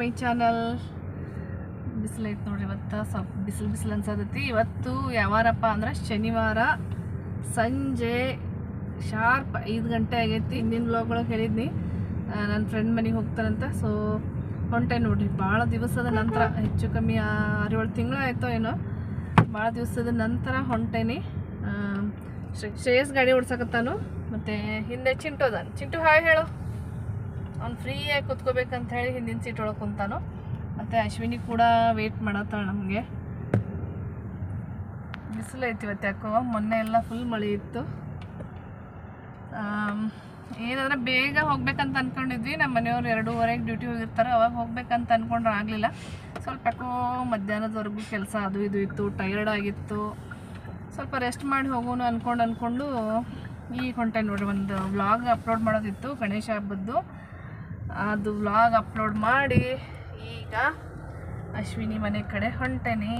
My channel. ಬಿಸಿಲೈತೆ ನೋಡ್ರಿ, ಇವತ್ತು ಸ್ವಲ್ಪ ಬಿಸಿಲು ಅನ್ಸತೈತಿ. ಇವತ್ತು ಯಾವಾರಪ್ಪ ಅಂದ್ರೆ ಶನಿವಾರ ಸಂಜೆ ಶಾರ್ಪ್ 5 ಗಂಟೆ ಆಗೈತಿ. ಹಿಂದಿನ ವ್ಲಾಗ್ಗಳಿಗೆ ಹೇಳಿದ್ನಿ ನನ್ನ ಫ್ರೆಂಡ್ ಮನೆಗೆ ಹೋಗ್ತಾರಂತ. ಸೊ ಹೊಂಟೆ ನೋಡ್ರಿ, ಭಾಳ ದಿವಸದ ನಂತರ, ಹೆಚ್ಚು ಕಮ್ಮಿ 6-7 ತಿಂಗಳು ಆಯಿತೋ ಏನೋ, ಭಾಳ ದಿವಸದ ನಂತರ ಹೊಂಟೇನಿ. ಶ್ರೇಯಸ್ ಗಾಡಿ ಓಡ್ಸಕತ್ತಾನು, ಮತ್ತು ಹಿಂದೆ ಚಿಂಟು ಅದಾನ. ಚಿಂಟು ಹಾಯ್ ಹೇಳು. ಅವ್ನು ಫ್ರೀಯಾಗಿ ಕೂತ್ಕೋಬೇಕಂತ ಹೇಳಿ ಹಿಂದಿನ ಸೀಟ್ ಒಳಗೆ ಕುಂತಾನು. ಮತ್ತು ಅಶ್ವಿನಿ ಕೂಡ ವೆಯ್ಟ್ ಮಾಡತ್ತಾಳೆ ನಮಗೆ. ಬಿಸಿಲು ಐತಿ ಇವತ್ತು ಯಾಕೋ, ಮೊನ್ನೆ ಎಲ್ಲ ಫುಲ್ ಮಳೆ ಇತ್ತು. ಏನಂದ್ರೆ ಬೇಗ ಹೋಗ್ಬೇಕಂತ ಅಂದ್ಕೊಂಡಿದ್ವಿ. ನಮ್ಮ ಮನೆಯವ್ರು 2:30ಗೆ ಡ್ಯೂಟಿ ಹೋಗಿರ್ತಾರೆ, ಅವಾಗ ಹೋಗ್ಬೇಕಂತ ಅಂದ್ಕೊಂಡ್ರೆ ಆಗಲಿಲ್ಲ. ಸ್ವಲ್ಪ ಯಾಕೋ ಮಧ್ಯಾಹ್ನದವರೆಗೂ ಕೆಲಸ ಅದು ಇದು ಇತ್ತು, ಟಯರ್ಡ್ ಆಗಿತ್ತು. ಸ್ವಲ್ಪ ರೆಸ್ಟ್ ಮಾಡಿ ಹೋಗೋಣ ಅಂದ್ಕೊಂಡು ಈಗ ಹೊಂಟೆ ನೋಡ್ರಿ. ಒಂದು ವ್ಲಾಗ್ ಅಪ್ಲೋಡ್ ಮಾಡೋದಿತ್ತು ಗಣೇಶ ಹಬ್ಬದ್ದು, ಅದು ವ್ಲಾಗ್ ಅಪ್ಲೋಡ್ ಮಾಡಿ ಈಗ ಅಶ್ವಿನಿ ಮನೆ ಕಡೆ ಹೊಂಟೇನಿ.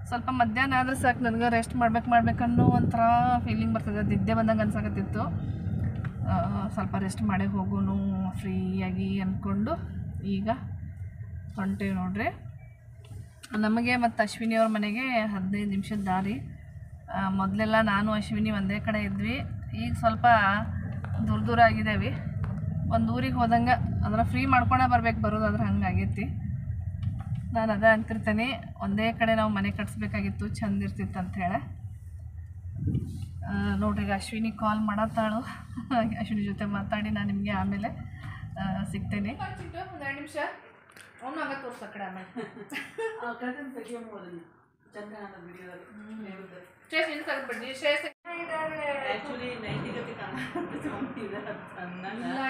ಸ್ವಲ್ಪ ಮಧ್ಯಾಹ್ನ ಆದರೆ ಸಾಕು, ನನಗೆ ರೆಸ್ಟ್ ಮಾಡ್ಬೇಕನ್ನೋ ಒಂಥರ ಫೀಲಿಂಗ್ ಬರ್ತದೆ. ನಿದ್ದೆ ಬಂದಂಗೆ ಅನ್ಸಕತ್ತಿತ್ತು. ಸ್ವಲ್ಪ ರೆಸ್ಟ್ ಮಾಡಿ ಹೋಗೋನು ಫ್ರೀಯಾಗಿ ಅಂದ್ಕೊಂಡು ಈಗ ಹೊಂಟೇವಿ ನೋಡ್ರಿ. ನಮಗೆ ಮತ್ತು ಅಶ್ವಿನಿಯವ್ರ ಮನೆಗೆ 15 ನಿಮಿಷದ ದಾರಿ. ಮೊದಲೆಲ್ಲ ನಾನು ಅಶ್ವಿನಿ ಒಂದೇ ಕಡೆ ಇದ್ವಿ, ಈಗ ಸ್ವಲ್ಪ ದೂರ ಆಗಿದ್ದೇವೆ. ಒಂದು ಊರಿಗೆ ಹೋದಂಗೆ ಅಂದ್ರೆ ಫ್ರೀ ಮಾಡ್ಕೊಂಡೇ ಬರೋದಾದ್ರೆ ಹಂಗಾಗೈತಿ. ನಾನು ಅದೇ ಅಂತಿರ್ತೇನೆ, ಒಂದೇ ಕಡೆ ನಾವು ಮನೆ ಕಟ್ಸ್ಬೇಕಾಗಿತ್ತು, ಚಂದ ಇರ್ತಿತ್ತು ಅಂಥೇಳಿ. ನೋಡ್ರಿ, ಈಗ ಅಶ್ವಿನಿ ಕಾಲ್ ಮಾಡತ್ತಾಳು. ಅಶ್ವಿನಿ ಜೊತೆ ಮಾತಾಡಿ ನಾನು ನಿಮಗೆ ಆಮೇಲೆ ಸಿಗ್ತೇನೆ. 2 ನಿಮಿಷ ಅವನು ಆಗ ತೋರ್ಸ ಕಡೆ ಆಮೇಲೆ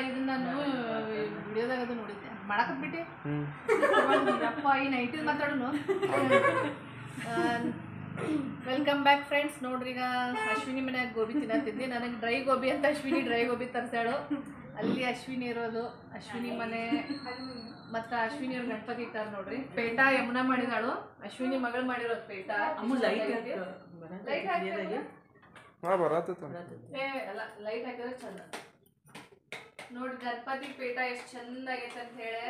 ಇದು ನಾನು ವಿಡಿಯೋದಾಗ ಅದು ನೋಡಿದ್ದೆ, ಮಾಡಕತ್ಬಿಟ್ಟು ಅಪ್ಪ ಈ ನೈಟಿದ್ ಮಾತಾಡೋನು. Welcome back friends. ನೋಡ್ರಿ, ಈಗ ಅಶ್ವಿನಿ ಮನ್ಯಾಗ ಗೋಬಿ ತಿನ್ನತ್ತಿದ್ದೆ. ನನಗೆ ಡ್ರೈ ಗೋಬಿ ಅಂತ ಅಶ್ವಿನಿ ಡ್ರೈ ಗೋಬಿ ತರಿಸಾಳು. ಅಲ್ಲಿ ಅಶ್ವಿನಿ ಇರೋದು, ಅಶ್ವಿನಿ ಮನೆ. ಮತ್ತು ಅಶ್ವಿನಿ ಅವ್ರ ಗಣಪತಿ ಇಟ್ಟಾರ ನೋಡ್ರಿ. ಪೇಟ ಯಮುನಾ ಮಾಡಿದಾಳು, ಅಶ್ವಿನಿ ಮಗಳು ಮಾಡಿರೋದು ಪೇಟ. ಲೈಟ್ ಹಾಕಿದ್ರೆ ಚಂದ ನೋಡ್ರಿ. ಗಣಪತಿ ಪೇಟ ಎಷ್ಟು ಚಂದ ಆಗೈತೆ ಅಂತ ಹೇಳಿ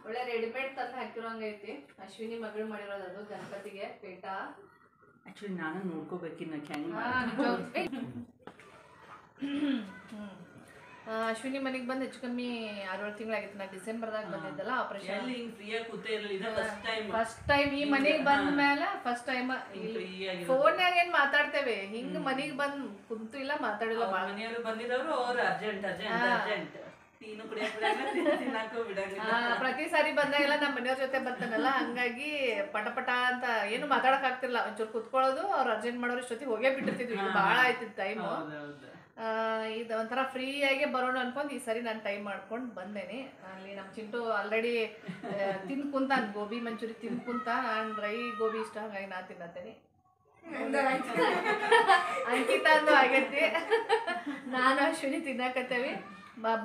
ಒಳ್ಳೆ ರೆಡಿಮೇಡ್ ತಂದು ಹಾಕಿರೋಂಗೈತಿ. ಅಶ್ವಿನಿ ಮಗಳು ಮಾಡಿರೋದು ಅದು ಗಣಪತಿಗೆ ಪೇಟ. ಆಕ್ಚುಲಿ ನಾನು ನೋಡ್ಕೋಬೇಕಿನ್ನ ಅಶ್ವಿನಿ ಮನೆಗೆ ಬಂದು ಹೆಚ್ಚು ಕಮ್ಮಿ 6-7 ತಿಂಗಳಾಗಿತ್ತು. ನಾ ಡಿಸೆಂಬರ್ದಾಗ ಬಂದಿದ್ದಲ್ಲ ಆಪರೇಷನ್. ಫಸ್ಟ್ ಟೈಮ್ ಈ ಮನೆಗೆ ಬಂದ ಮೇಲೆ ಫಸ್ಟ್ ಟೈಮ್ ಫೋನ್ಯಾಗ ಏನ್ ಮಾತಾಡ್ತೇವೆ, ಹಿಂಗ್ ಮನೆಗೆ ಬಂದ್ ಕುಂತು ಇಲ್ಲ ಮಾತಾಡಿಲ್ಲ. ಪ್ರತಿ ಸಾರಿ ಬಂದಾಗೆಲ್ಲ ನಮ್ಮ ಮನೆಯವ್ರ ಜೊತೆ ಬರ್ತಾನಲ್ಲ, ಹಂಗಾಗಿ ಪಟ ಅಂತ ಏನು ಮಾತಾಡಕ್ ಆಗ್ತಿರ್ಲಿಲ್ಲ. ಒಂಚೂರು ಕುತ್ಕೊಳ್ಳೋದು, ಅವ್ರು ಅರ್ಜೆಂಟ್ ಮಾಡೋರು ಇಷ್ಟೊತ್ತಿಗೆ ಹೋಗೇ ಬಿಟ್ಟಿರ್ತಿದ್ವಿ. ಭಾಳ ಆಯ್ತಿತ್ತು ಟೈಮು. ಇದು ಒಂಥರ ಫ್ರೀಯಾಗಿ ಬರೋಣ ಅನ್ಕೊಂಡು ಈ ಸರಿ ನಾನು ಟೈಮ್ ಮಾಡ್ಕೊಂಡು ಬಂದೇನಿ. ಅಲ್ಲಿ ನಮ್ಮ ಚಿಂಟು ಆಲ್ರೆಡಿ ತಿಂದು ಕುಂತ, ಗೋಬಿ ಮಂಚೂರಿ ತಿಂದು ಕುಂತ. ನಾನು ಡ್ರೈ ಗೋಬಿ ಇಷ್ಟ, ಹಾಗಾಗಿ ನಾನು ತಿನ್ನತ್ತೇನೆ. ಅಂಕಿತ ಅಂದು ಆಗೈತಿ, ನಾನು ಅಶ್ವಿನಿ ತಿನ್ನಕತ್ತೇವಿ.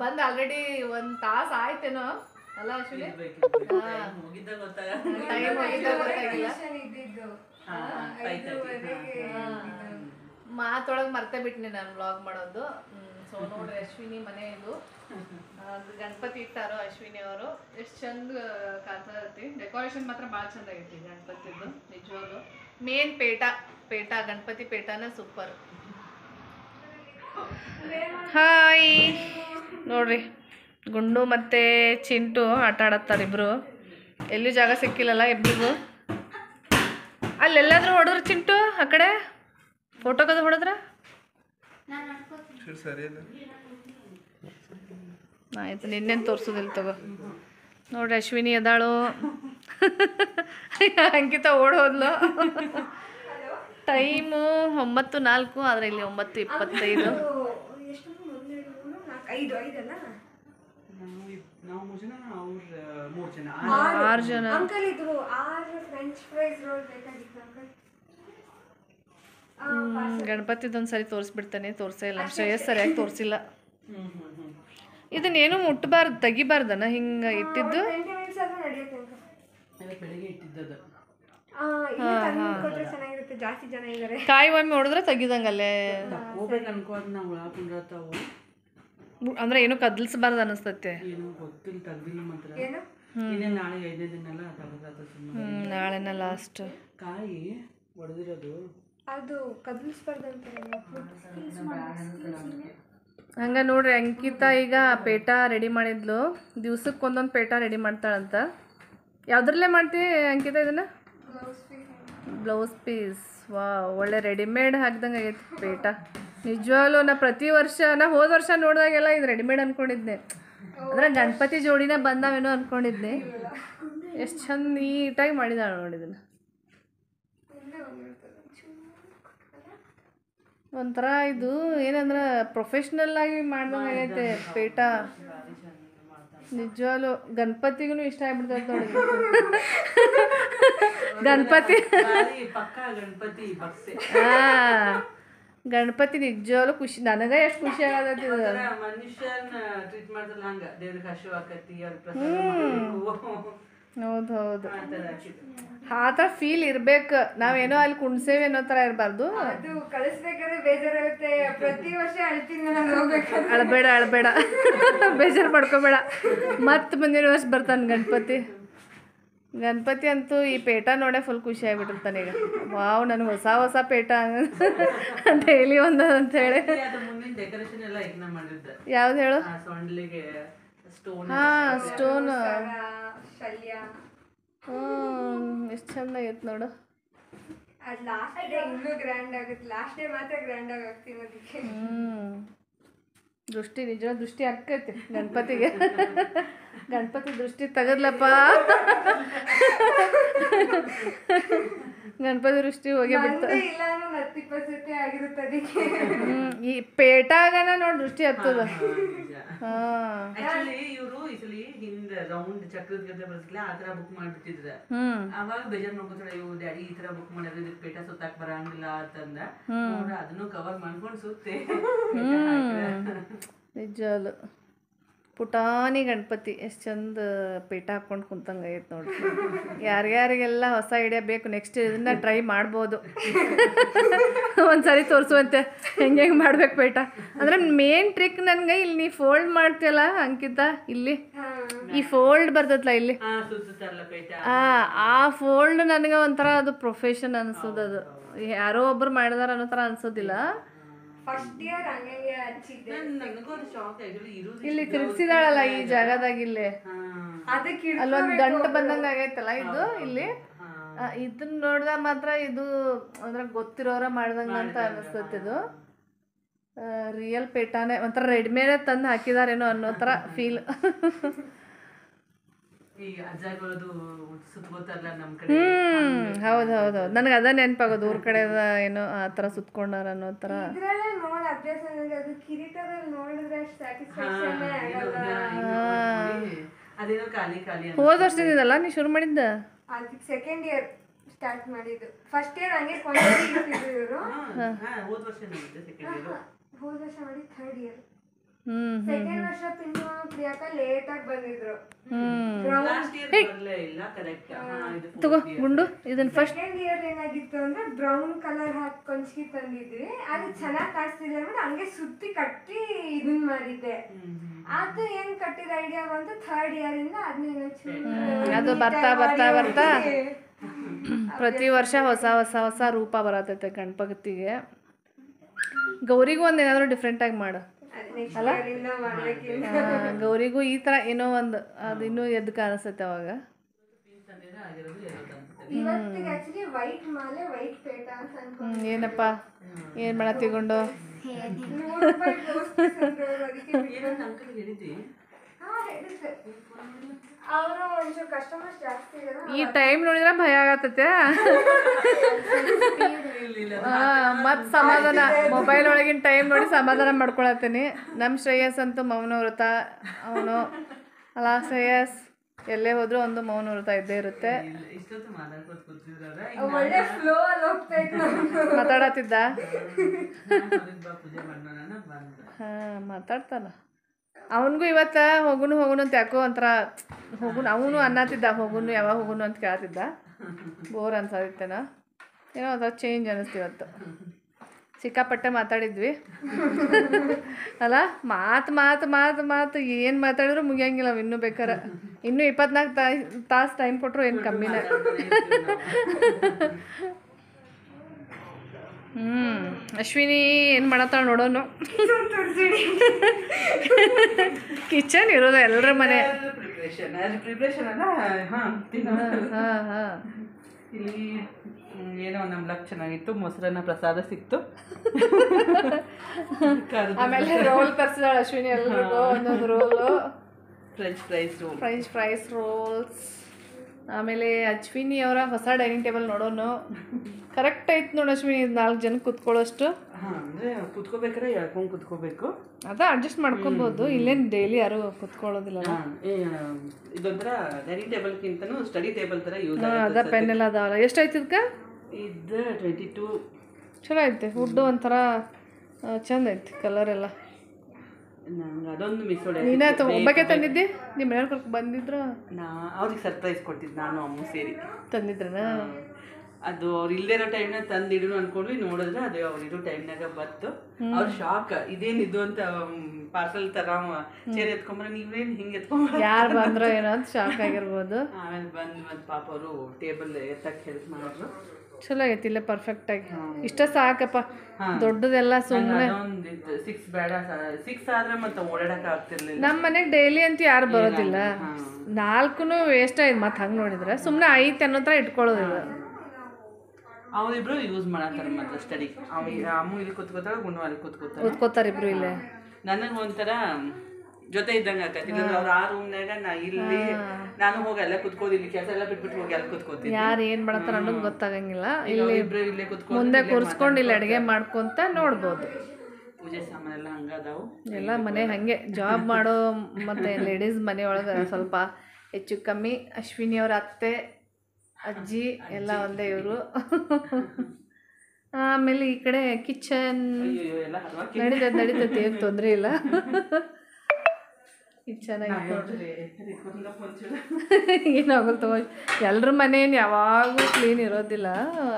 ಬಂದು ಆಲ್ರೆಡಿ 1 ತಾಸು ಆಯ್ತೇನೋ ಅಲ್ಲ ಅಶ್ವಿನಿ? ಟೈಮ್ ಹೋಗಿದ್ದ ಗೊತ್ತಾಗಿಲ್ಲ. ಮಾತೊಳಗೆ ಮರ್ತೇ ಬಿಟ್ಟಿನಿ ನಾನು ವ್ಲಾಗ್ ಮಾಡೋದು. ಸೊ ನೋಡ್ರಿ, ಅಶ್ವಿನಿ ಮನೆ ಇದು. ಗಣಪತಿ ಇಟ್ಟಾರೋ ಅಶ್ವಿನಿ ಅವರು. ಎಷ್ಟು ಚಂದ ಕಾಣ್ತೈತಿ. ಡೆಕೋರೇಷನ್ ಮಾತ್ರ ಭಾಳ ಚಂದ ಆಗೈತಿ ಗಣಪತಿದು, ನಿಜವಾಗ್ಲು. ಮೇನ್ ಪೇಟ ಗಣಪತಿ ಪೇಟನ ಸೂಪರ್. ಹಾಯ್ ನೋಡ್ರಿ, ಗುಂಡು ಮತ್ತು ಚಿಂಟು ಆಟ ಆಡತ್ತಾರೆ ಇಬ್ರು. ಎಲ್ಲೂ ಜಾಗ ಸಿಕ್ಕಿಲ್ಲಲ್ಲ ಇಬ್ರಿಗೂ. ಅಲ್ಲೆಲ್ಲಾದ್ರೂ ಹೊಡೋರು ಚಿಂಟು ಆ ಕಡೆ ಫೋಟೋಗದು ಹೊಡೆದ್ರ ಆಯ್ತು. ನಿನ್ನೇನು ತೋರಿಸೋದಿಲ್ಲ ತಗೋ. ನೋಡ್ರಿ, ಅಶ್ವಿನಿ ಅದಾಳು. ಅಂಕಿತ ಓಡೋದ್ಲು. ಟೈಮು 9:04, ಆದರೆ ಇಲ್ಲಿ 9:25. ಆರು ಜನ. ಗಣಪತಿದೊಂದು ಸರಿ ತೋರಿಸ್ಬಿಡ್ತಾನೆ, ತೋರಿಸೇ ಇಲ್ಲ. ಶ್ರೇಯಸ್ ಸರಿಯಾಗಿ ತೋರಿಸಿಲ್ಲ. ಇದನ್ನೇನು ಮುಟ್ಟಬಾರ್ದು, ತೆಗಿಬಾರ್ದನ ಹಿಂಗೆ ಇಟ್ಟಿದ್ದು. ಕಾಯಿ ಒಮ್ಮೆ ಹೊಡೆದ್ರೆ ತೆಗಿದಂಗಲ್ಲೇ. ಅಂದ್ರೆ ಏನು ಕದಲ್ಸಬಾರ್ದು ಅನಿಸ್ತೈತೆ. ಇನ್ನೇನು ನಾಳೆ 5ನೇ ದಿನ ಎಲ್ಲ ಅದಾಗುತ್ತೆ ಸುಮ್ಮನೆ. ನಾಳೆನ ಲಾಸ್ಟ್. ಕಾಯಿ ಒಡೆದಿರೋದು ಅದು ಕದಲಿಸ್ಬಾರ್ದಂತ ಹಂಗೆ ನೋಡ್ರಿ, ಅಂಕಿತಾ ಈಗ ಪೇಟ ರೆಡಿ ಮಾಡಿದ್ಲು. ದಿವ್ಸಕ್ಕೆ ಒಂದೊಂದು ಪೇಟ ರೆಡಿ ಮಾಡ್ತಾಳಂತ. ಯಾವುದ್ರಲ್ಲೇ ಮಾಡ್ತೀವಿ ಅಂಕಿತಾ ಇದನ್ನು? Blouse piece. ವಾ, ಒಳ್ಳೆ ರೆಡಿಮೇಡ್ ಹಾಕ್ದಂಗೆ ಆಗೈತಿ ಪೇಟ. ನಿಜವಾಗ್ಲೂ ನಾ ಪ್ರತಿ ವರ್ಷ, ನಾ ಹೋದ ವರ್ಷ ನೋಡಿದಾಗೆಲ್ಲ ಇದು ರೆಡಿಮೇಡ್ ಅಂದ್ಕೊಂಡಿದ್ದೆ. ಅಂದರೆ ಗಣಪತಿ ಜೋಡಿನೇ ಬಂದಾವೇನೋ ಅಂದ್ಕೊಂಡಿದ್ದೆ. ಎಷ್ಟು ಚಂದ ನೀಟಾಗಿ ಮಾಡಿದಾಳೆ ನೋಡಿದನ್ನು. ಒಂಥರ ಇದು ಏನಂದ್ರೆ ಪ್ರೊಫೆಷ್ನಲ್ ಆಗಿ ಮಾಡ್ದಂಗೆ ಆಗೈತೆ ಪೇಟ. ನಿಜವಾಗ್ಲು ಗಣಪತಿಗೂ ಇಷ್ಟ ಆಗ್ಬಿಡ್ತೈತೆ ನೋಡಿ. ಗಣಪತಿ ಗಣಪತಿ ನಿಜವಾಗ್ಲು ಖುಷಿ. ನನಗೆ ಎಷ್ಟು ಖುಷಿ ಆಗತೈತಿ. ಹೌದು ಹೌದು, ಆ ಥರ ಫೀಲ್ ಇರ್ಬೇಕು. ನಾವೇನೋ ಅಲ್ಲಿ ಕುಣ್ಸೇವೆ ಅನ್ನೋ ಥರ ಇರಬಾರ್ದು. ಅದು ಕಳಿಸ್ಬೇಕಾದ್ರೆ ಬೇಜಾರಾಗುತ್ತೆ. ಪ್ರತಿ ವರ್ಷ ಅಳ್ತೀನಿ ನಾನು ಹೋಗ್ಬೇಕು. ಅಳಬೇಡ ಬೇಜಾರು ಮಾಡ್ಕೋಬೇಡ. ಮತ್ತೆ ಮುಂದಿನ ವರ್ಷ ಬರ್ತಾನೆ ಗಣಪತಿ. ಗಣಪತಿ ಅಂತೂ ಈ ಪೇಟ ನೋಡೇ ಫುಲ್ ಖುಷಿ ಆಗಿಬಿಟ್ಟಿರ್ತಾನೆ ಈಗ. ವಾವ್, ನನಗೆ ಹೊಸ ಪೇಟ ಡೈಲಿ ಒಂದು ಅಂತೇಳಿ. ಯಾವ್ದು ಹೇಳು? ಹಾಂ, ಸ್ಟೋನ್. ಎಷ್ಟು ಚಂದ ಆಗೈತೆ ನೋಡು. ಅದು ಲಾಸ್ಟ್ ಡೇ ಇನ್ನೂ ಗ್ರ್ಯಾಂಡ್ ಆಗುತ್ತೆ. ಲಾಸ್ಟ್ ಡೇ ಮಾತ್ರ ಗ್ರ್ಯಾಂಡ್ ಆಗಿ ಆಗ್ತೀನಿ ಅದಕ್ಕೆ. ದೃಷ್ಟಿ ನಿಜ ದೃಷ್ಟಿ ಆಕೈತಿ ಗಣಪತಿಗೆ. ಗಣಪತಿ ದೃಷ್ಟಿ ತೆಗದ್ಲಪ್ಪ. ಗಣಪತಿ ದೃಷ್ಟಿ ಹೋಗಿ ಬಿಡ್ತ. ಈ ಪೇಟಾಗನ ನೋಡಿ ದೃಷ್ಟಿ ಹತ್ತದ. ಇವರು ಈ ಸಲ ಹಿಂದ ರೌಂಡ್ ಚಕ್ರದ ಗದ್ದೆ ಬರ್ಸ್ಲಾ ಆ ತರ ಬುಕ್ ಮಾಡ್ಬಿಟ್ಟಿದ್ರ. ಅವಾಗ ಬೇಜಾರ್ ಮಾಡ್ಕೊತಾಳೆ, ಇವ್ ಡ್ಯಾಡಿ ಈ ತರ ಬುಕ್ ಮಾಡಿದ್ರೆ ಇದಕ್ಕೆ ಪೇಟ ಸುತ್ತಾಕ್ ಬರಂಗಿಲ್ಲ ಅಂತಂದ. ಅದನ್ನು ಕವರ್ ಮಾಡ್ಕೊಂಡು ಸುತ್ತೆ. ನಿಜವಾಗ್ಲು ಪುಟಾಣಿ ಗಣಪತಿ ಎಷ್ಟು ಚಂದ ಪೇಟ ಹಾಕ್ಕೊಂಡು ಕುಂತಂಗೆ ಆಗೈತೆ ನೋಡ್ರಿ. ಯಾರ್ಯಾರಿಗೆಲ್ಲ ಹೊಸ ಐಡಿಯಾ ಬೇಕು, ನೆಕ್ಸ್ಟ್ ಇದನ್ನ ಟ್ರೈ ಮಾಡ್ಬೋದು. ಒಂದ್ಸರಿ ತೋರಿಸುವಂತೆ ಹೆಂಗೆ ಮಾಡ್ಬೇಕು ಪೇಟ. ಅಂದರೆ ಮೇನ್ ಟ್ರಿಕ್ ನನಗೆ ಇಲ್ಲಿ ನೀ ಫೋಲ್ಡ್ ಮಾಡ್ತೀಯಲ್ಲ ಅಂಕಿತಾ, ಇಲ್ಲಿ ಈ ಫೋಲ್ಡ್ ಬರ್ತೈತಲ್ಲ ಇಲ್ಲಿ, ಆ ಫೋಲ್ಡ್ ನನಗೆ ಒಂಥರ ಅದು ಪ್ರೊಫೆಷನ್ ಅನಿಸೋದು. ಅದು ಯಾರೋ ಒಬ್ರು ಮಾಡಿದಾರ ಅನ್ನೋ ಥರ ಅನ್ಸೋದಿಲ್ಲ. ಇಲ್ಲಿ ತಿರ್ಸಿದಾಳಲ್ಲ ಈ ಜಾಗದಾಗ, ಇಲ್ಲಿ ಅಲ್ಲೊಂದು ಗಂಟು ಬಂದಂಗ ಆಗೈತಲ್ಲ ಇದು ಇಲ್ಲಿ. ಇದನ್ನ ನೋಡಿದಾಗ ಮಾತ್ರ ಇದು ಅಂದ್ರೆ ಗೊತ್ತಿರೋರ ಮಾಡ್ದಂಗ ಅಂತ ಅನಿಸ್ತೈತಿ. ಇದು ರಿಯಲ್ ಪೇಟಾನೆ, ಒಂಥರ ರೆಡಿಮೇಡ್ ತಂದು ಹಾಕಿದಾರೇನೋ ಅನ್ನೋ ಥರ ಫೀಲ್. ಹೌದು ಹೌದು, ನನಗೆ ಅದ ನೆನಪಾಗೋದು ಊರ್ ಕಡೆ ಏನೋ ಆ ಥರ ಸುತ್ಕೊಂಡಾರ ಅನ್ನೋ ಥರ. ಹೋದ ವರ್ಷದಿಂದಲ್ಲ ನೀ ಶುರು ಮಾಡಿದ್ದ? ಸೆಕೆಂಡ್ ಇಯರ್ ಸ್ಟಾರ್ಟ್ ಮಾಡಿದ್ದು. ಫಸ್ಟ್ ಇಯರ್ ಹಂಗೆ ಇವರು. ಹೋದ ವರ್ಷ ಮಾಡಿ ಥರ್ಡ್ ಇಯರ್. ಸೆಕೆಂಡ್ ವರ್ಷ ಪಿನ್ನು ಪ್ರಿಯಾಕ ಲೇಟ್ ಆಗಿ ಬಂದಿದ್ರು. ತಗೋ ಗುಂಡು ಇದನ್ನ. ಫಸ್ಟ್ ಸೆಕೆಂಡ್ ಇಯರ್ ಏನಾಗಿತ್ತು ಅಂದ್ರೆ ಬ್ರೌನ್ ಕಲರ್ ಹಾಕಿ ಕೊಂಚಿಗೆ ತಂದಿದ್ವಿ. ಅದು ಚೆನ್ನಾಗಿ ಕಾಣಿಸ್ತಿಲ್ಲ ಅಂದ್ರೆ ಹಂಗೆ ಸುತ್ತಿ ಕಟ್ಟಿ ಇದನ್ ಮಾಡಿದ್ದೆ. ಅದು ಏನ್ ಕಟ್ಟಿದ ಐಡಿಯಾ ಬಂತು ಥರ್ಡ್ ಇಯರ್ ಇಂದ. ಅದು ಬರ್ತಾ ಬರ್ತಾ ಬರ್ತಾ ಪ್ರತಿ ವರ್ಷ ಹೊಸ ಹೊಸ ಹೊಸ ರೂಪ ಬರತೈತೆ ಗಣಪತಿಗೆ. ಗೌರಿಗೂ ಒಂದು ಏನಾದರೂ ಡಿಫ್ರೆಂಟಾಗಿ ಮಾಡು ಅಲ್ಲ. ಗೌರಿಗೂ ಈ ಥರ ಏನೋ ಒಂದು ಅದು ಇನ್ನೂ ಎದ್ದು ಕಾಣಿಸ್ತೈತೆ ಅವಾಗ. ಏನಪ್ಪ ಏನು ಮಾಡತ್ತಿಕೊಂಡು? ಈ ಟೈಮ್ ನೋಡಿದ್ರೆ ಭಯ ಆಗತ್ತೈತೆ. ಮತ್ತು ಸಮಾಧಾನ ಮೊಬೈಲ್ ಒಳಗಿನ ಟೈಮ್ ನೋಡಿ ಸಮಾಧಾನ ಮಾಡ್ಕೊಳತ್ತೀನಿ. ನಮ್ಮ ಶ್ರೇಯಸ್ ಅಂತೂ ಮೌನ ವ್ರತ. ಅವನು ಅಲ್ಲ ಶ್ರೇಯಸ್ ಎಲ್ಲೇ ಹೋದ್ರೂ ಒಂದು ಮೌನ ವ್ರತ ಇದ್ದೇ ಇರುತ್ತೆ. ಮಾತಾಡತ್ತಿದ್ದ. ಮಾತಾಡ್ತಾನ. ಅವನಿಗೂ ಇವತ್ತು ಹೋಗುನು ಅಂತ ಯಾಕೋ ಒಂಥರ ಅವನು ಅನ್ನತ್ತಿದ್ದ ಹೋಗುನು ಯಾವಾಗ ಹೋಗುನು ಅಂತ ಕೇಳ್ತಿದ್ದ. ಬೋರ್ ಅನ್ಸತ್ತೇನ ಏನೋ ಒಂಥರ ಚೇಂಜ್ ಅನ್ನಿಸ್ತು ಇವತ್ತು. ಸಿಕ್ಕಾಪಟ್ಟೆ ಮಾತಾಡಿದ್ವಿ ಅಲ್ಲ. ಮಾತು ಏನು ಮಾತಾಡಿದ್ರು ಮುಗಿಯಂಗಿಲ್ಲ ಇನ್ನೂ ಬೇಕಾರೆ. ಇನ್ನೂ 24 ತಾಸು ಟೈಮ್ ಕೊಟ್ಟರು ಏನು ಕಮ್ಮಿನೇ. ಅಶ್ವಿನಿ ಏನು ಮಾಡತ್ತಾಳ ನೋಡೋನು. ಕಿಚನ್ ಇರೋದು ಎಲ್ಲರ ಮನೆ. ಪ್ರಿಪ್ರೇಷನ್ ಅಲ್ಲ. ಹಾಂ ಹಾಂ ಇಲ್ಲಿ ಏನೋ ನಮ್ಮ ಲಕ್ ಚೆನ್ನಾಗಿತ್ತು, ಮೊಸರನ್ನ ಪ್ರಸಾದ ಸಿಕ್ತು. ಆಮೇಲೆ ರೋಲ್ ತರಿಸಿದಾಳ ಅಶ್ವಿನಿ ಎಲ್ರಿಗೂ ಒಂದೊಂದು ರೋಲು. French fries rolls. ಆಮೇಲೆ ಅಶ್ವಿನಿ ಅವರ ಹೊಸ ಡೈನಿಂಗ್ ಟೇಬಲ್ ನೋಡೋನು. ಕರೆಕ್ಟ್ ಐತೆ ನೋಡಿ ಅಶ್ವಿನಿ, 4 ಜನಕ್ಕೆ ಕುತ್ಕೊಳ್ಳೋಷ್ಟು. ಅಂದರೆ ಕುತ್ಕೋಬೇಕಾದ್ರೆ ಹೇಳ್ಕೊಂಡು ಕುತ್ಕೋಬೇಕು, ಅದ ಅಡ್ಜಸ್ಟ್ ಮಾಡ್ಕೊಬೋದು. ಇಲ್ಲೇನು ಡೈಲಿ ಯಾರು ಕುತ್ಕೊಳ್ಳೋದಿಲ್ಲ. ಇದೊಂಥರ ಡೈನಿಂಗ್ ಟೇಬಲ್ಗಿಂತನೂ ಸ್ಟಡಿ ಟೇಬಲ್ ಥರ ಯೂಸ್ ಅದ ಪೆನ್ ಎಲ್ಲ ಅದಾವಲ್ಲ. ಎಷ್ಟು ಐತಿ ಇದಕ್ಕೆ? ಇದು 22. ಚಲೋ ಐತೆ. ವುಡ್ಡು ಒಂಥರ ಚಂದ ಐತಿ, ಕಲರ್ ಎಲ್ಲ. ನಂಗೆ ಅದೊಂದು ಮಿಸ್ ಹೊಡೆ. ನೀನೇ ಒಬ್ಬಕ್ಕೆ ತಂದಿದ್ದೆ? ನಿಮ್ಮ ಮನೆಯವ್ರು ಕರ್ಕೊಂಡು ಬಂದಿದ್ರು? ಅವ್ರಿಗೆ ಸರ್ಪ್ರೈಸ್ ಕೊಟ್ಟಿದ್ದು, ನಾನು ಅಮ್ಮ ಸೇರಿ ತಂದಿದ್ರನ. ಅದು ಅವ್ರು ಇಲ್ಲದೇ ಇರೋ ಟೈಮ್ನಾಗ ತಂದಿಡು ಅನ್ಕೊಂಡ್ವಿ. ನೋಡಿದ್ರೆ ಅದು ಅವ್ರು ಇರೋ ಟೈಮ್ನಾಗ ಬತ್ತು. ಅವ್ರ ಶಾಕ್, ಇದೇನಿದು ಅಂತ ಪಾರ್ಸಲ್ ತರ ಚೇರ್ ಎತ್ಕೊಂಡ್ರೆ ನೀವೇನು ಹಿಂಗೆ ಎತ್ಕೊಂಡ್ರೆ ಯಾರು ಬಂದ್ರೋ ಏನೋ ಅಂತ ಶಾಕ್ ಆಗಿರ್ಬೋದು. ಆಮೇಲೆ ಬಂದು ಪಾಪ ಅವರು ಟೇಬಲ್ ಎತ್ತಕ್ಕೆ ಹೆಲ್ಪ್ ಮಾಡಿದ್ರು. ಚಲೋ ಐತಿ. ಇಲ್ಲೇ ಪರ್ಫೆಕ್ಟ್ ಆಗಿ ಇಷ್ಟ ಸಾಕಪ್ಪ. ದೊಡ್ಡದೆಲ್ಲ ಸುಮ್ಮನೆ 6 ಬೇಡ. 6 ಆದ್ರೆ ಮತ್ತೆ ಓಡಾಡಕ್ಕೆ ಆಗ್ತಿರ್ಲಿಲ್ಲ. ನಮ್ಮ ಮನೆಗೆ ಡೈಲಿ ಅಂತ ಯಾರು ಬರೋದಿಲ್ಲ. 4 ವೇಸ್ಟ್ ಆಯ್ತು. ಮತ್ತೆ ಹಂಗೆ ನೋಡಿದ್ರೆ ಸುಮ್ಮನೆ ಐತೆ ಅನ್ನೋ ಥರ ಇಟ್ಕೊಳ್ಳೋದಿಲ್ಲ. ಅವರಿಬ್ರು ಯೂಸ್ ಮಾಡತ್ತಾರೆ ಮತ್ತೆ ಸ್ಟಡಿ. ಅಮ್ಮ ಇಲ್ಲಿ ಕೂತ್ಕೋತಾಳೆ, ಗುಣ ಅಲ್ಲಿ ಕೂತ್ಕೋತಾರೆ ಇಬ್ರು ಇಲ್ಲೇ. ನನಗೆ ಒಂಥರ ಜೊತೆ ಇದ್ದಂಗೆ ಆಕತಿ. ಅವ್ರು ಆ ರೂಮ್ನಾಗ ನಾ ಇಲ್ಲಿ ನಾನು ಹೋಗಿ ಎಲ್ಲ ಕುತ್ಕೋದಿಲ್ಲ, ಕೆಲಸ ಎಲ್ಲ ಬಿಟ್ಬಿಟ್ಟು ಹೋಗಿ ಅಲ್ಲಿ ಕುತ್ಕೋತೀನಿ. ಯಾರು ಏನು ಮಾಡ್ತಾರ ಅನ್ನೋದು ಗೊತ್ತಾಗಂಗಿಲ್ಲ. ಇಲ್ಲಿ ಇಬ್ರು ಇಲ್ಲೇ ಕುತ್ಕೊಂಡು ಮುಂದೆ ಕೂರಿಸ್ಕೊಂಡು ಇಲ್ಲಿ ಅಡುಗೆ ಮಾಡ್ಕೊಂತ ನೋಡ್ಬೋದು. ಪೂಜೆ ಸಾಮಾನೆಲ್ಲ ಹಂಗದಾವು ಎಲ್ಲ ಮನೆ ಹಾಗೆ. ಜಾಬ್ ಮಾಡೋ ಮತ್ತು ಲೇಡೀಸ್ ಮನೆಯೊಳಗೆ ಸ್ವಲ್ಪ ಹೆಚ್ಚು ಕಮ್ಮಿ. ಅಶ್ವಿನಿ ಅವ್ರ ಅತ್ತೆ ಅಜ್ಜಿ ಎಲ್ಲ ಒಂದೇ ಇವರು. ಆಮೇಲೆ ಈ ಕಡೆ ಕಿಚನ್ ನಡೀತೈತಿ, ಏನು ತೊಂದರೆ ಇಲ್ಲ. ಕಿಚನ್ ಏನಾಗಲ್ಲ ತಗೋ. ಎಲ್ರ ಮನೇನು ಯಾವಾಗೂ ಕ್ಲೀನ್ ಇರೋದಿಲ್ಲ,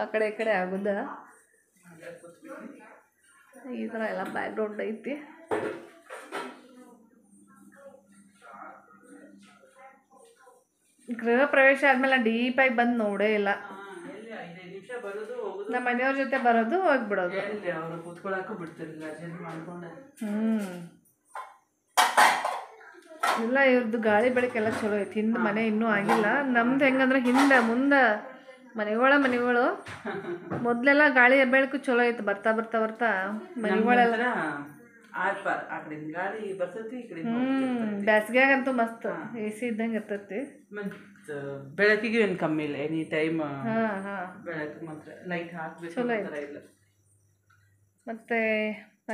ಆ ಕಡೆ ಈ ಕಡೆ ಆಗುದ. ಈ ಥರ ಎಲ್ಲ ಬ್ಯಾಕ್ಗ್ರೌಂಡ್ ಐತಿ. ಗೃಹ ಪ್ರವೇಶ ಆದ್ಮೇಲೆ ಡೀಪಾಗಿ ಬಂದು ನೋಡೇ ಇಲ್ಲ. ನಮ್ಮ ಮನೆಯವ್ರ ಜೊತೆ ಬರೋದು ಹೋಗ್ಬಿಡೋದು. ಇಲ್ಲ ಇವ್ರದ್ದು ಗಾಳಿ ಬೆಳಕೆಲ್ಲ ಚಲೋ ಐತಿ. ಹಿಂದೆ ಮನೆ ಇನ್ನೂ ಆಗಿಲ್ಲ. ನಮ್ದು ಹೆಂಗಂದ್ರೆ ಹಿಂದೆ ಮುಂದೆ ಮನೆಗಳು ಮೊದಲೆಲ್ಲ ಗಾಳಿ ಬೆಳಕು ಚಲೋ ಐತಿ. ಬರ್ತಾ ಬರ್ತಾ ಬರ್ತಾ ಮನೆಗಳೆಲ್ಲ ಬ್ಯಾಸ್ಗ್ಯಾಗಂತೂ ಮಸ್ತ್ AC ಇದ್ದಂಗೆ ಇರ್ತೈತಿ. ಬೆಳಕಿಗೆ ಏನು ಕಮ್ಮಿ ಇಲ್ಲ, ಎನಿ ಟೈಮ್ ಬೆಳಕು ಮಾತ್ರ ಲೈಟ್ ಹಾಕ್ಬೇಕು. ಚಲೋ ಇಲ್ಲ. ಮತ್ತೆ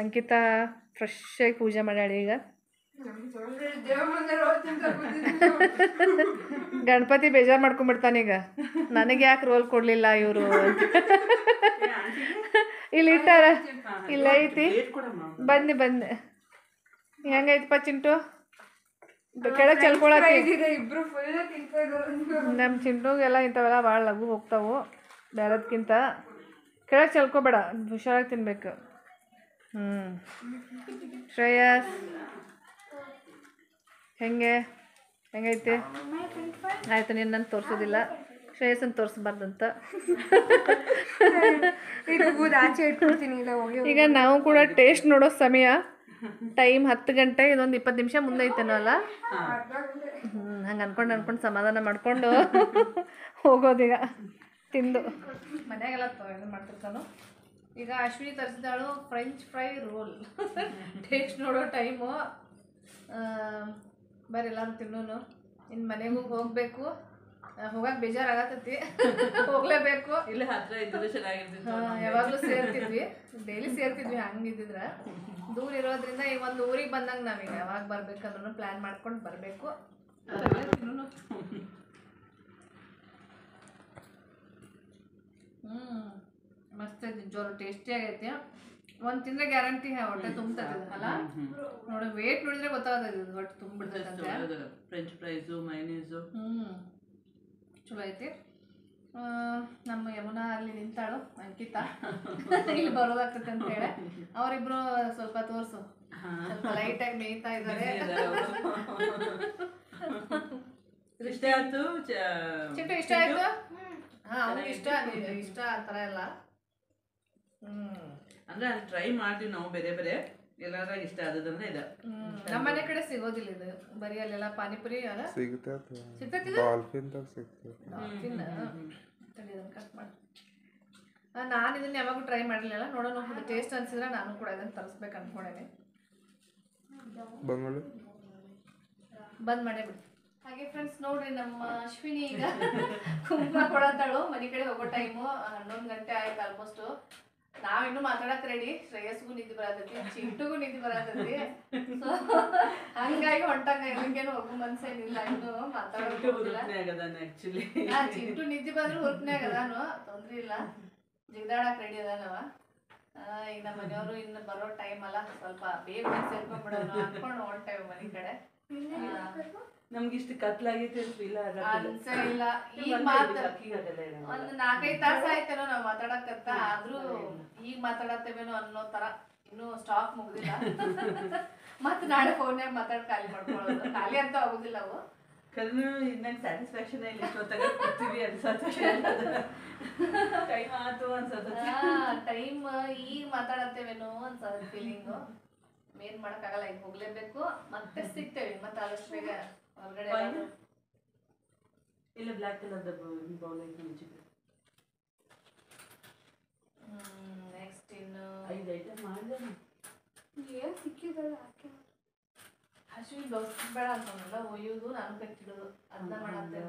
ಅಂಕಿತಾ ಫ್ರೆಶ್ ಆಗಿ ಪೂಜೆ ಮಾಡ್ಯಾಳ ಈಗ. ಗಣಪತಿ ಬೇಜಾರು ಮಾಡ್ಕೊಂಡ್ಬಿಡ್ತಾನೀಗ, ನನಗೆ ಯಾಕೆ ರೋಲ್ ಕೊಡಲಿಲ್ಲ ಇವರು. ಇಲ್ಲಿ ಇಟ್ಟಾರ, ಇಲ್ಲ ಐತಿ. ಬಂದೆ ಹೆಂಗೈತಪ್ಪ ಚಿಂಟು? ಕೆಳಗೆ ಚಲ್ಕೊಳಕ್ಕೆ ನಮ್ಮ ಚಿಂಟುಗೆಲ್ಲ ಇಂಥವೆಲ್ಲ ಭಾಳ ಲಘು ಹೋಗ್ತಾವು ಬೇರೆದಕ್ಕಿಂತ. ಕೆಳಗೆ ಚಲ್ಕೋಬೇಡ, ಹುಷಾರಾಗಿ ತಿನ್ಬೇಕು. ಶ್ರೇಯಸ್ ಹೆಂಗೈತಿ? ಆಯ್ತು, ನೀನು ನನ್ನ ತೋರಿಸೋದಿಲ್ಲ, ಶ್ರೇಯಸ್ಸನ್ನು ತೋರಿಸ್ಬಾರ್ದಂತ. ಈಗ ನಾವು ಕೂಡ ಟೇಸ್ಟ್ ನೋಡೋ ಸಮಯ. ಟೈಮ್ 10 ಗಂಟೆ. ಇದೊಂದು 20 ನಿಮಿಷ ಮುಂದೆ ಐತೇನೋ ಅಲ್ಲ? ಹಂಗೆ ಅನ್ಕೊಂಡು ಸಮಾಧಾನ ಮಾಡಿಕೊಂಡು ಹೋಗೋದೀಗ ತಿಂದು. ಮನೆಯಾಗೆಲ್ಲ ಇದು ಮಾಡ್ತಿರ್ತಾನು. ಈಗ ಅಶ್ವಿನಿ ತರಿಸಿದಾಳು ಫ್ರೆಂಚ್ ಫ್ರೈ ರೋಲ್. ಟೇಸ್ಟ್ ನೋಡೋ ಟೈಮು. ಬರ್ರಿ ಎಲ್ಲರೂ ತಿನ್ನೋನು. ಇನ್ನು ಮನೆಗೂ ಹೋಗಬೇಕು. ಹೋಗಕ್ಕೆ ಬೇಜಾರಾಗತ್ತೈತಿ, ಹೋಗ್ಲೇಬೇಕು. ಇಲ್ಲ ಹತ್ರ ಇದ್ದರೆ ಚೆನ್ನಾಗಿರ್ತಿತ್ತು. ಯಾವಾಗಲೂ ಸೇರ್ತಿದ್ವಿ, ಡೈಲಿ ಸೇರ್ತಿದ್ವಿ. ಹಂಗಿದ್ದಿದ್ರೆ ದೂರ ಇರೋದ್ರಿಂದ ಈ ಒಂದು ಊರಿಗೆ ಬಂದಂಗೆ ನಾವೀಗ ಯಾವಾಗ ಬರ್ಬೇಕಂದ್ರೂ ಪ್ಲ್ಯಾನ್ ಮಾಡ್ಕೊಂಡು ಬರಬೇಕು. ಮಸ್ತ್ ಐತಿ, ಜೋರು ಟೇಸ್ಟಿ ಆಗೈತಿ. ಒಂದು ತಿಂದ್ರೆ ಗ್ಯಾರಂಟಿ ಹೊಟ್ಟೆ ತುಂಬ್ತದೆ ಅಲ್ಲ? ನೋಡಿ ವೇಟ್ ನೋಡಿದ್ರೆ ಗೊತ್ತಾಗ್ತದೆ ಹೊಟ್ಟೆ ತುಂಬಿಡ್ತದೆ. ಫ್ರೆಂಚ್ ಫ್ರೈಸು, ಮೈನೀಸು ಚಲೋ ಐತಿ. ನಮ್ಮ ಯಮುನಾ ಅಲ್ಲಿ ನಿಂತಾಳು, ಅಂಕಿತಾ ಇಲ್ಲಿ ಬರೋದಾಗ್ತೈತೆ ಅಂತ ಹೇಳಿ ಅವರಿಬ್ರು ಸ್ವಲ್ಪ ತೋರಿಸು. ಸ್ವಲ್ಪ ಲೈಟಾಗಿ ಮೇಯ್ತಾ ಇದ್ದಾರೆ. ಇಷ್ಟ ಆಯ್ತು ಚಿಂಟು ಇಷ್ಟ ಆಯ್ತು? ಹಾಂ ಅವ್ನಿಗೆ ಇಷ್ಟ ಇಷ್ಟ ಆ ಥರ ಎಲ್ಲ. ಅಂದ್ರೆ ಟ್ರೈ ಮಾಡ್ತೀವಿ ನಾವು ಬೇರೆ ಬೇರೆ ಎಲ್ಲಾರ ಇಷ್ಟ ಆದದಂದ್ರೆ ಇದೆ. ನಮ್ಮ ಮನೆ ಕಡೆ ಸಿಗೋದಿಲ್ಲ ಇದು, ಬರೀ ಅಲ್ಲೆಲ್ಲ ಪಾನಿಪುರಿ ಅಲ್ಲ ಸಿಗ್ತೈತಿ. ಕಟ್ ಮಾಡಿ ನಾನು ಇದನ್ನ ಯಾವಾಗೂ ಟ್ರೈ ಮಾಡಿರಲಿಲ್ಲ, ನೋಡೋಣ ಟೇಸ್ಟ್ ಅನ್ಸಿದ್ರೆ ನಾನು ಕೂಡ ಇದನ್ನು ತರಿಸ್ಬೇಕು ಅನ್ಕೊಂಡೇನೆ. ಬಂದ್ ಮಾಡೇ ಬಿಡಿ. ಹಾಗೆ ಫ್ರೆಂಡ್ಸ್ ನೋಡ್ರಿ, ನಮ್ಮ ಅಶ್ವಿನಿ ಈಗ ಕುಂಕುಮ ಕೊಡತ್ತಾಳು. ಮನೆ ಕಡೆ ಹೋಗೋ ಟೈಮು 11 ಗಂಟೆ ಆಯ್ತು ಆಲ್ಮೋಸ್ಟ್. ನಾವಿನ್ನೂ ಮಾತಾಡಕ್ ರೆಡಿ. ಶ್ರೇಯಸ್ಗೂ ನಿದ್ದೆ ಬರತೈತಿ, ಚಿಂಟುಗೂ ನಿದ್ದೆ ಬರತೈತಿ. ಸೊ ಹಂಗಾಗಿ ಹೊಂಟಂಗ ಇಲ್ಲಿಗೇನು ಹೋಗೋ ಮನ್ಸೇನಿಲ್ಲ, ಇನ್ನು ಮಾತಾಡೋದಿಲ್ಲ. ಚಿಂಟು ನಿದ್ದೆ ಬಂದ್ರು ಹುರ್ಪನೆ ಆಗದಾನು, ತೊಂದ್ರೆ ಇಲ್ಲ, ಜಿಗ್ದಾಡಕ್ ರೆಡಿ ಅದಾನವ. ಈಗ ನಮ್ಮ ಮನೆಯವರು ಇನ್ನು ಬರೋ ಟೈಮ್ ಅಲ್ಲ, ಸ್ವಲ್ಪ ಬೇಗ ಸೇರ್ಕೊಂಡ್ಬಿಡೋಣ ಅನ್ಕೊಂಡು ಹೊಂಟೇವೆ ಮನೆ ಕಡೆ. ನಮ್ಗೆ ಇಷ್ಟು ಕತ್ಲಾಗೈತೆ ಅನ್ಸೇ ಇಲ್ಲ. ಈಗ ಮಾತು ಒಂದು 4-5 ತಾಸು ಆಯ್ತೇನೋ ನಾವ್ ಮಾತಾಡಕತ್ತ, ಆದ್ರೂ ಈಗ ಮಾತಾಡತ್ತೇವೇನೋ ಅನ್ನೋ ತರ ಇನ್ನೂ ಸ್ಟಾಕ್ ಮುಗ್ದಿಲ್ಲ. ಮತ್ ನಾಳೆ ಫೋನ್ಯಾಗ ಮಾತಾಡ್ ಖಾಲಿ ಮಾಡ್ಕೊಳ್ಳೋದು. ಖಾಲಿ ಅಂತ ಆಗುದಿಲ್ಲ ಅವು. ನಂಗೆ ಸ್ಯಾಟಿಸ್ಫ್ಯಾಕ್ಷನ್ ಇಲ್ಲ, ಇಷ್ಟೊತ್ತಾಗ ಕೂತೀವಿ ಅನ್ಸತ್ತೆ. ಟೈಮ್ ಆತು ಅನ್ಸತ್ತೆ. ಟೈಮ್ ಈಗ ಮಾತಾಡತ್ತೇವೇನೋ ಅನ್ಸದ ಫೀಲಿಂಗು. ಏನ್ ಮಾಡಕ್ಕಾಗಲ್ಲ, ಈಗ ಹೋಗ್ಲೇಬೇಕು. ಮತ್ತೆ ಸಿಗ್ತೇವೆ ಮತ್ತೆ ಆದಷ್ಟು ಬೇಗ ಹೊರಗಡೆ. ಇಲ್ಲ ಬ್ಲ್ಯಾಕ್ ಕಲರ್ ಬೌಲ್ ಐತೆ ಮುಂಚಿಗೆ. ನೆಕ್ಸ್ಟ್ ಇನ್ನು 5 ಐಟಮ್ ಮಾಡಿದೆ. ಏನು ಸಿಕ್ಕಿದಲ್ಲ ಹಾಕಿ ಅಶ್ವಿನಿ ಬ್ಲೌಸ್ ಬೇಡ ಅಂತಂದಲ್ಲ, ಒಯ್ಯೋದು ನಾನು ಕಟ್ಟಿಡೋದು ಅದನ್ನ ಮಾಡತ್ತೆ.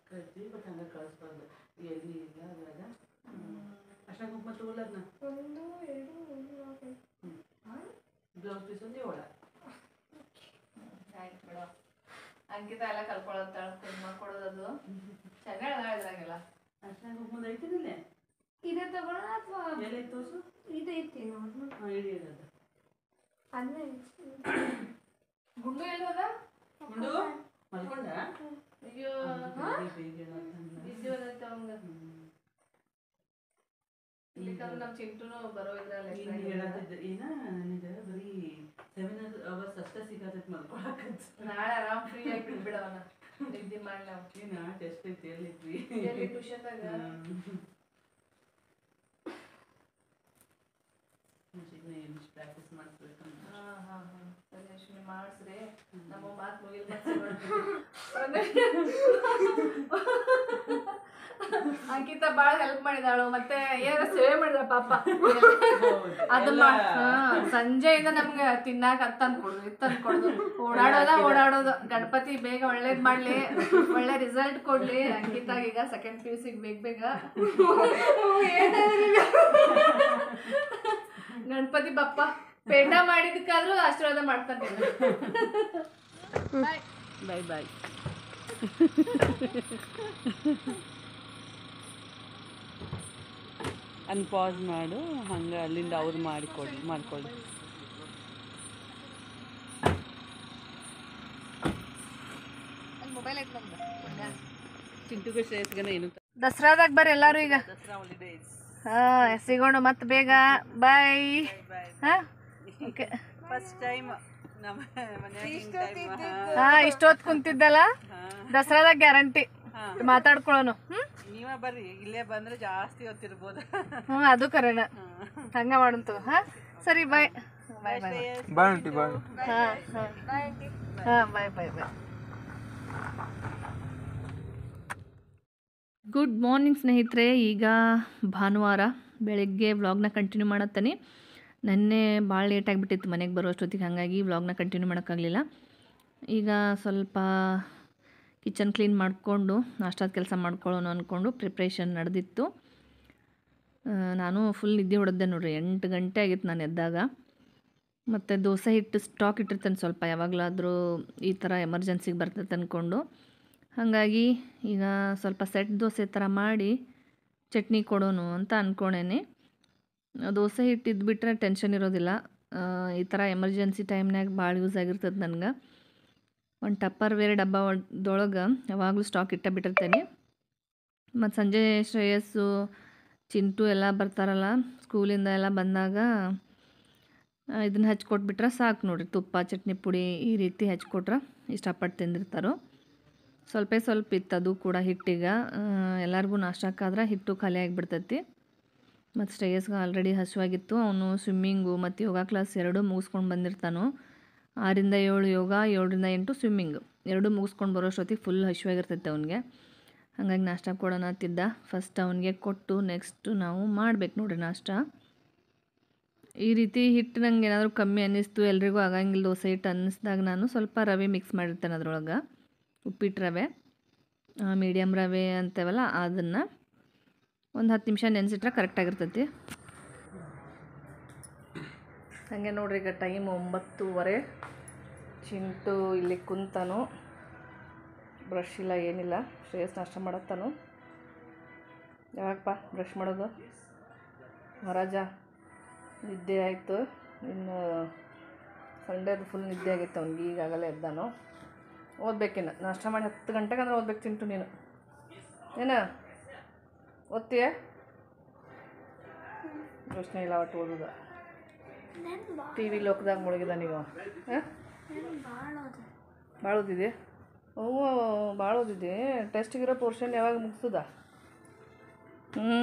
ಕಟ್ಟಿ ಬಟ್ ಹಂಗೆ ಕಳಿಸ್ಬಾರ್ದು, ಎಲ್ಲಿ ಇಲ್ಲ ಅದ್ರಾಗ. ಅಷ್ಟ ಕುಂಕುಮ ತಗೊಳ್ಳೋದನ್ನ 1 2 ಬ್ಲೌಸ್ ಪೀಸ್ ಒಂದು 7. ಆಯ್ತು ಬಿಡು. ಅಂಕಿತ ಎಲ್ಲ ಕಲ್ಕೊಳತ್ತಾಳ, ಕುಂಕುಮ ಕೊಡೋದದು ಚೆನ್ನಾಗಿ ಇದ್ರಾಗೆಲ್ಲ. ಅಷ್ಟ ಕುಂಕುಮದ ಐತಿನಿಲ್ಲ, ಇದೇ ತಗೊಳ್ಳೋಣ ಅಥವಾ ಎಲೆ ತೋರ್ಸು. ಇದೈತಿ ನೋಡು. ಇಡಿ ಇರೋದು ಅದನ್ನೇ ಗುಂಡು ಎಲ್ಲೋದ? ಗುಂಡು ಮಲ್ಕೊಂಡ? ಅಯ್ಯೋ ಬಿದ್ದೋದೈತೆ ಅವಂಗ. ಇಲ್ಲಿಕಂದ್ರೆ ನಮ್ಮ ಚಿಂಟುನು ಬರೋ ಇದ್ರಲ್ಲಿ ಏನ ನನಗೆ ಬರೀ 7 hours ಅಷ್ಟೇ ಸಿಗತೈತಿ ಮಲ್ಕೊಳಕಂತ. ನಾಳೆ ಆರಾಮ್ ಫ್ರೀ ಆಗಿ ಬಿಡ್ಬಿಡವನ, ನಿದ್ದೆ ಮಾಡ್ಲಿ ಅವ. ಏನ ಟೆಸ್ಟ್ ಐತಿ ಎಲ್ಲಿದ್ವಿ ಎಲ್ಲಿ ಟ್ಯೂಷನ್ದಾಗ. ಪ್ರಾಕ್ಟೀಸ್ ಮಾಡಿಸ್ಬೇಕಂತ. ಸರಿ ಅಶ್ವಿನಿ ಮಾಡಿಸ್ರಿ, ನಮ್ಮ ಮಾತು ಮುಗಿಲ್. ಅಂಕಿತ ಬಾಳ ಹೆಲ್ಪ್ ಮಾಡಿದಾಳು, ಮತ್ತೆ ಏನಾರ ಸೇವೆ ಮಾಡಿದ ಪಾಪ. ಅದನ್ನ ಸಂಜೆಯಿಂದ ನಮ್ಗೆ ತಿನ್ನಾಕ ತಂದ್ಕೊಡುದು ಓಡಾಡೋದು. ಗಣಪತಿ ಬೇಗ ಒಳ್ಳೇದ್ ಮಾಡ್ಲಿ, ಒಳ್ಳೆ ರಿಸಲ್ಟ್ ಕೊಡ್ಲಿ. ಅಂಕಿತಾಗ ಈಗ 2nd PUC ಬೇಗ ಗಣಪತಿ ಬಪ್ಪ ಪೇಟ ಮಾಡಿದಕ್ಕಾದ್ರೂ ಆಶೀರ್ವಾದ ಮಾಡ್ತಾನೆ. ಬಾಯ್ ಬಾಯ್. ಅನ್ಪಾಸ್ ಮಾಡು, ಹಂಗೆ ಅಲ್ಲಿಂದ ಅವ್ರು ಮಾಡ್ಕೊಳ್ಳಿ. ಮೊಬೈಲ್ ಐತೆ ನಮ್ದು. ಚಿಂಟುಗೆ ಶ್ರೇಯಸ್ಗನ ಏನು ದಸರಾದಾಗ ಬರ್ರಿ ಎಲ್ಲಾರು ಈಗ. ದಸರಾ ಹಾಲಿಡೇಸ್. ಸಿಗೋಣ ಮತ್ತೆ ಬೇಗ. ಬಾಯ್. ಓಕೆ. ಫಸ್ಟ್ ಟೈಮ್ ನಮ್ಮ ಮನ್ಯಾಗ ಇಷ್ಟೊತ್ತು ಕುಂತಿದ್ದಲ್ಲ, ದಸರಾದಾಗ ಗ್ಯಾರಂಟಿ ಮಾತಾಡ್ಕೊಳ್ಳೋಣ. ನೀವ ಬರ್ರಿ, ಇಲ್ಲೇ ಬಂದ್ರೆ ಜಾಸ್ತಿ ಹೊತ್ತಿರ್ಬೋದು. ಅದು ಕರೆನ, ಹಂಗ ಮಾಡಂತು. ಸರಿ ಬಾಯ್. ಬಾಯ್ ಬಾಯ್ ಬಾಯ್ ಬಾಯ್ ಬಾಯ್ ಬಾಯ್. ಗುಡ್ ಮಾರ್ನಿಂಗ್ ಸ್ನೇಹಿತರೆ. ಈಗ ಭಾನುವಾರ ಬೆಳಗ್ಗೆ ವ್ಲಾಗ್ನ ಕಂಟಿನ್ಯೂ ಮಾಡತ್ತೇನೆ. ನೆನ್ನೆ ಭಾಳ ಲೇಟ್ ಆಗಿಬಿಟ್ಟಿತ್ತು ಮನೆಗೆ ಬರೋಷ್ಟೊತ್ತಿಗೆ, ಹಾಗಾಗಿ ವ್ಲಾಗ್ನ ಕಂಟಿನ್ಯೂ ಮಾಡೋಕ್ಕಾಗಲಿಲ್ಲ. ಈಗ ಸ್ವಲ್ಪ ಕಿಚನ್ ಕ್ಲೀನ್ ಮಾಡಿಕೊಂಡು ನಾಷ್ಟಾದ ಕೆಲಸ ಮಾಡ್ಕೊಳ್ಳೋಣ ಅಂದ್ಕೊಂಡು ಪ್ರಿಪ್ರೇಷನ್ ನಡೆದಿತ್ತು. ನಾನು ಫುಲ್ ನಿದ್ದೆ ಹೊಡೆದೆ ನೋಡ್ರಿ. 8 ಗಂಟೆ ಆಗಿತ್ತು ನಾನು ಎದ್ದಾಗ. ಮತ್ತು ದೋಸೆ ಹಿಟ್ಟು ಸ್ಟಾಕ್ ಇಟ್ಟಿರ್ತೇನೆ ಸ್ವಲ್ಪ, ಯಾವಾಗಲಾದರೂ ಈ ಥರ ಎಮರ್ಜೆನ್ಸಿಗೆ ಬರ್ತೈತೆ ಅಂದ್ಕೊಂಡು. ಹಾಗಾಗಿ ಈಗ ಸ್ವಲ್ಪ ಸೆಟ್ ದೋಸೆ ಥರ ಮಾಡಿ ಚಟ್ನಿ ಕೊಡೋಣ ಅಂತ ಅಂದ್ಕೊಂಡೇನೆ. ದೋಸೆ ಹಿಟ್ಟು ಇದ್ಬಿಟ್ರೆ ಟೆನ್ಷನ್ ಇರೋದಿಲ್ಲ. ಈ ಥರ ಎಮರ್ಜೆನ್ಸಿ ಟೈಮ್ನಾಗ ಭಾಳ ಯೂಸ್ ಆಗಿರ್ತದೆ ನನಗೆ. ಒಂದು ಟಪ್ಪರ್ವೇರ್ ಡಬ್ಬದೊಳಗೆ ಯಾವಾಗಲೂ ಸ್ಟಾಕ್ ಬಿಟ್ಟಿರ್ತೇನೆ. ಮತ್ತು ಸಂಜೆ ಶ್ರೇಯಸ್ಸು ಚಿಂಟು ಎಲ್ಲ ಬರ್ತಾರಲ್ಲ ಸ್ಕೂಲಿಂದ ಎಲ್ಲ ಬಂದಾಗ ಇದನ್ನು ಹಚ್ಕೊಟ್ಬಿಟ್ರೆ ಸಾಕು ನೋಡಿರಿ. ತುಪ್ಪ ಚಟ್ನಿ ಪುಡಿ ಈ ರೀತಿ ಹಚ್ಕೊಟ್ರೆ ಇಷ್ಟಪಟ್ಟು ತಿಂದಿರ್ತಾರೋ. ಸ್ವಲ್ಪ ಇತ್ತು ಅದು ಕೂಡ ಹಿಟ್ಟೀಗ ಎಲ್ಲರಿಗೂ ನಾಷ್ಟಕ್ಕಾದ್ರೆ ಹಿಟ್ಟು ಖಾಲಿ ಆಗಿಬಿಡ್ತೈತಿ. ಮತ್ತು ಶ್ರೇಯಸ್ಗೆ ಆಲ್ರೆಡಿ ಹಸುವಾಗಿತ್ತು. ಅವನು ಸ್ವಿಮ್ಮಿಂಗು ಮತ್ತು ಯೋಗ ಕ್ಲಾಸ್ ಎರಡೂ ಮುಗಿಸ್ಕೊಂಡು ಬಂದಿರ್ತಾನು. 6ರಿಂದ 7 ಯೋಗ, 7ರಿಂದ 8 ಸ್ವಿಮ್ಮಿಂಗು ಎರಡೂ ಮುಗಿಸ್ಕೊಂಡು ಬರೋಷ್ಟೊತ್ತಿಗೆ ಫುಲ್ ಹಸುವಾಗಿರ್ತೈತೆ ಅವನಿಗೆ. ಹಾಗಾಗಿ ನಾಷ್ಟ ಕೊಡೋಣ ಅಂತಿದ್ದ. ಫಸ್ಟ್ ಅವನಿಗೆ ಕೊಟ್ಟು ನೆಕ್ಸ್ಟ್ ನಾವು ಮಾಡ್ಬೇಕು ನೋಡಿರಿ ನಾಷ್ಟ. ಈ ರೀತಿ ಹಿಟ್ಟು ನಂಗೆ ಏನಾದರೂ ಕಮ್ಮಿ ಅನ್ನಿಸ್ತು, ಎಲ್ರಿಗೂ ಆಗಂಗಿಲ್ಲ ದೋಸೆ ಹಿಟ್ಟು ಅನ್ನಿಸ್ದಾಗ ನಾನು ಸ್ವಲ್ಪ ರವೆ ಮಿಕ್ಸ್ ಮಾಡಿರ್ತೇನೆ ಅದ್ರೊಳಗೆ. ಉಪ್ಪಿಟ್ಟು ರವೆ, ಮೀಡಿಯಮ್ ರವೆ ಅಂತೇವಲ್ಲ ಅದನ್ನು ಒಂದು 10 ನಿಮಿಷ ನೆನೆಸಿಟ್ರೆ ಕರೆಕ್ಟಾಗಿರ್ತೈತಿ. ಹಾಗೆ ನೋಡ್ರಿ ಈಗ ಟೈಮ್ 9:15. ಚಿಂಟು ಇಲ್ಲಿ ಕುಂತಾನು, ಬ್ರಷ್ ಇಲ್ಲ ಏನಿಲ್ಲ. ಶ್ರೇಯಸ್ ನಾಷ್ಟ ಮಾಡತ್ತಾನು. ಯಾವಾಗಪ್ಪ ಬ್ರಷ್ ಮಾಡೋದು? ಮಹಾರಾಜ ನಿದ್ದೆ ಆಯಿತು. ಇನ್ನು ಸಂಡೇದು ಫುಲ್ ನಿದ್ದೆ ಆಗಿತ್ತು ಅವ್ನಿಗೆ. ಈಗಾಗಲೇ ಎದ್ದಾನು. ಓದ್ಬೇಕಿನ್ನು ನಾಷ್ಟ ಮಾಡಿ 10 ಗಂಟೆಗೆ ಅಂದ್ರೆ ಓದ್ಬೇಕು ಚಿಂಟು ನೀನು. ಏನು ಓದ್ತೀಯ? ಯೋಚನೆ ಇಲ್ಲ ಒಟ್ಟು ಓದೋದು. ಟಿ ವಿ ಲೋಕದಾಗ ಮುಳುಗಿದ ನೀವು. ಹಾಂ ಭಾಳ ಓದಿದೆ? ಓ ಭಾಳ ಓದಿದೆ. ಟೆಸ್ಟಿಗಿರೋ ಪೋರ್ಷನ್ ಯಾವಾಗ ಮುಗಿಸೋದ? ಹ್ಞೂ